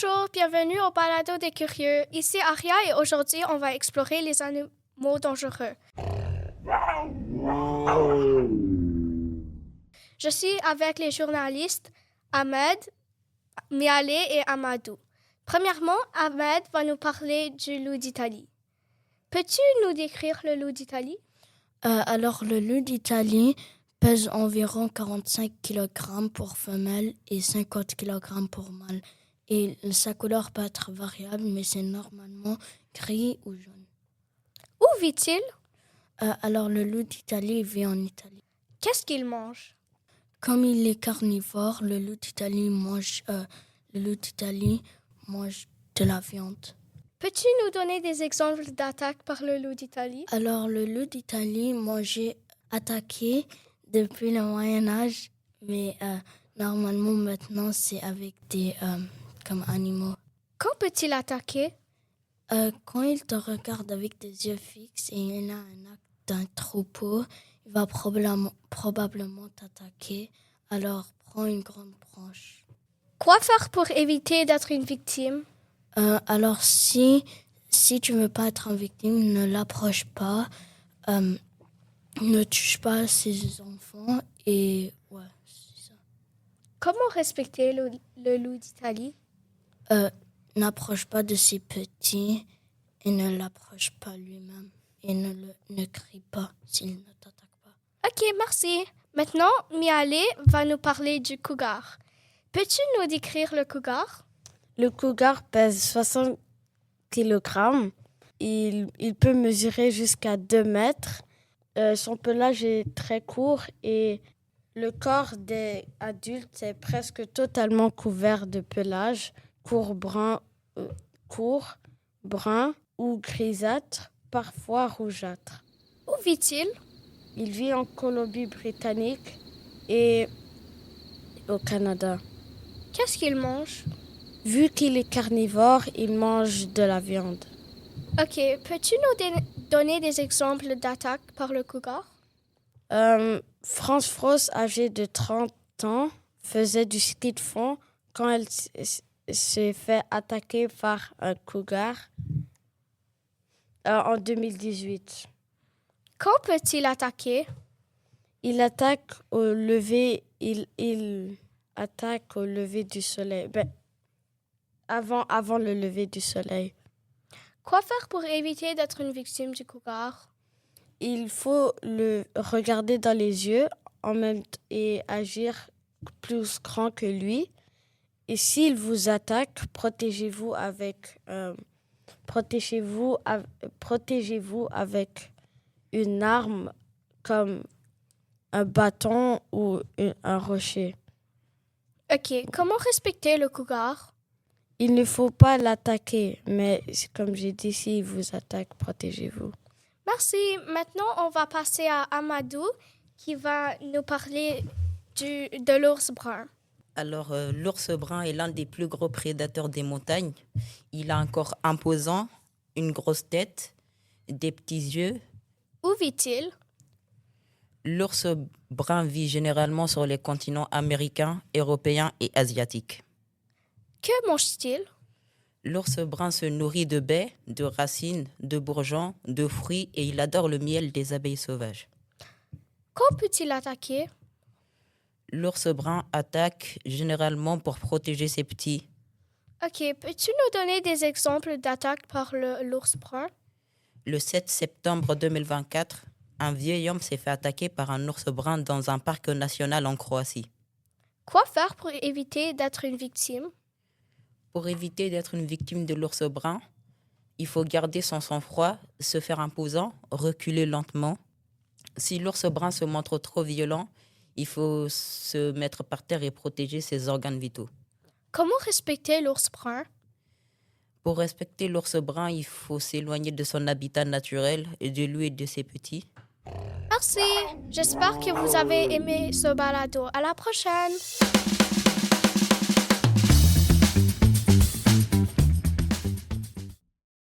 Bonjour, bienvenue au balado des curieux. Ici Aria et aujourd'hui, on va explorer les animaux dangereux. Je suis avec les journalistes Ahmed, Mialé et Amadou. Premièrement, Ahmed va nous parler du loup d'Italie. Peux-tu nous décrire le loup d'Italie? Alors, le loup d'Italie pèse environ 45 kg pour femelle et 50 kg pour mâle. Et sa couleur peut être variable, mais c'est normalement gris ou jaune. Où vit-il? Alors, le loup d'Italie vit en Italie. Qu'est-ce qu'il mange? Comme il est carnivore, le loup d'Italie mange de la viande. Peux-tu nous donner des exemples d'attaques par le loup d'Italie? Alors, le loup d'Italie mangeait attaqué depuis le Moyen-Âge, mais normalement maintenant c'est avec des comme animaux. Quand peut-il attaquer? Quand il te regarde avec des yeux fixes et il a un acte d'un troupeau, il va probablement t'attaquer. Alors, prends une grande branche. Quoi faire pour éviter d'être une victime? Alors, si tu veux pas être une victime, ne l'approche pas, ne touche pas ses enfants et ouais, c'est ça. Comment respecter le loup d'Italie? N'approche pas de ses petits et ne l'approche pas lui-même et ne crie pas s'il ne t'attaque pas. Ok, merci. Maintenant, Mialé va nous parler du cougar. Peux-tu nous décrire le cougar? Le cougar pèse 60 kg. Il peut mesurer jusqu'à 2 mètres. Son pelage est très court et le corps des adultes est presque totalement couvert de pelage court brun ou grisâtre, parfois rougeâtre. Où vit-il? Il vit en Colombie-Britannique et au Canada. Qu'est-ce qu'il mange? Vu qu'il est carnivore, il mange de la viande. Ok, peux-tu nous donner des exemples d'attaques par le cougar? France Frost, âgée de 30 ans, faisait du ski de fond quand elle s'est fait attaquer par un cougar en 2018. Quand peut-il attaquer? Il attaque au lever, il attaque au lever du soleil. Avant le lever du soleil. Quoi faire pour éviter d'être une victime du cougar? Il faut le regarder dans les yeux et agir plus grand que lui. Et s'il vous attaque, protégez-vous avec une arme comme un bâton ou un rocher. Ok, comment respecter le cougar? Il ne faut pas l'attaquer, mais comme j'ai dit, s'il vous attaque, protégez-vous. Merci. Maintenant, on va passer à Amadou qui va nous parler de l'ours brun. Alors, l'ours brun est l'un des plus gros prédateurs des montagnes. Il a un corps imposant, une grosse tête, des petits yeux. Où vit-il? L'ours brun vit généralement sur les continents américains, européens et asiatiques. Que mange-t-il? L'ours brun se nourrit de baies, de racines, de bourgeons, de fruits et il adore le miel des abeilles sauvages. Quand peut-il attaquer? L'ours brun attaque généralement pour protéger ses petits. Ok, peux-tu nous donner des exemples d'attaques par l'ours brun? Le 7 septembre 2024, un vieil homme s'est fait attaquer par un ours brun dans un parc national en Croatie. Quoi faire pour éviter d'être une victime? Pour éviter d'être une victime de l'ours brun, il faut garder son sang-froid, se faire imposant, reculer lentement. Si l'ours brun se montre trop violent, il faut se mettre par terre et protéger ses organes vitaux. Comment respecter l'ours brun? Pour respecter l'ours brun, il faut s'éloigner de son habitat naturel et de lui et de ses petits. Merci. J'espère que vous avez aimé ce balado. À la prochaine.